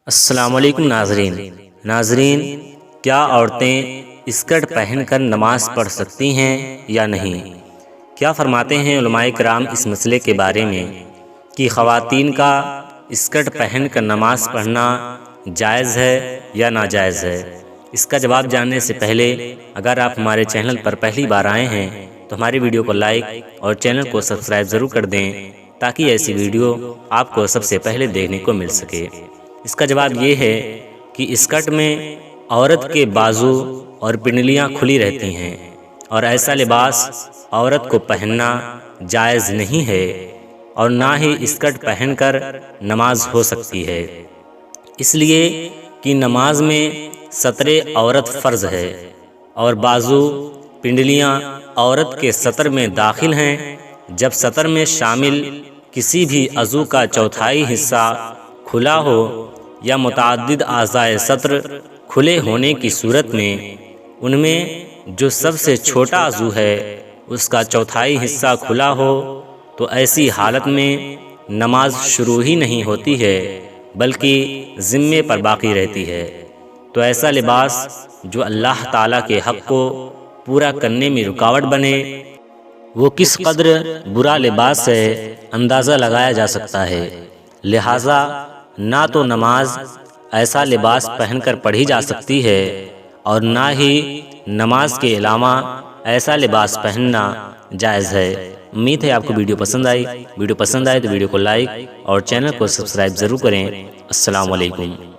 السلام علیکم ناظرین کیا عورتیں اسکرٹ پہن کر نماز پڑھ سکتی ہیں یا نہیں؟ کیا فرماتے ہیں علماء کرام اس مسئلے کے بارے میں کہ خواتین کا اسکرٹ پہن کر نماز پڑھنا جائز ہے یا ناجائز ہے؟ اس کا جواب جاننے سے پہلے اگر آپ ہمارے چینل پر پہلی بار آئے ہیں تو ہماری ویڈیو کو لائک اور چینل کو سبسکرائب ضرور کر دیں تاکہ ایسی ویڈیو آپ کو سب سے پہلے دیکھنے کو مل سکے۔ اس کا جواب یہ ہے کہ اسکرٹ میں عورت کے بازو اور پنڈلیاں کھلی رہتی ہیں اور ایسا لباس عورت کو پہننا جائز نہیں ہے اور نہ ہی اسکرٹ پہن کر نماز ہو سکتی ہے، اس لیے کہ نماز میں ستر عورت فرض ہے اور بازو پنڈلیاں عورت کے سطر میں داخل ہیں۔ جب سطر میں شامل کسی بھی عضو کا چوتھائی حصہ کھلا ہو یا متعدد اعضائے سطر کھلے ہونے کی صورت میں ان میں جو سب سے چھوٹا عضو ہے اس کا چوتھائی حصہ کھلا ہو تو ایسی حالت میں نماز شروع ہی نہیں ہوتی ہے بلکہ ذمے پر باقی رہتی ہے۔ تو ایسا لباس جو اللہ تعالیٰ کے حق کو پورا کرنے میں رکاوٹ بنے وہ کس قدر برا لباس ہے اندازہ لگایا جا سکتا ہے۔ لہٰذا نہ تو نماز ایسا لباس پہن کر پڑھی جا سکتی ہے اور نہ ہی نماز کے علاوہ ایسا لباس پہننا جائز ہے۔ امید ہے آپ کو ویڈیو پسند آئی۔ ویڈیو پسند آئے تو ویڈیو کو لائک اور چینل کو سبسکرائب ضرور کریں۔ السلام علیکم۔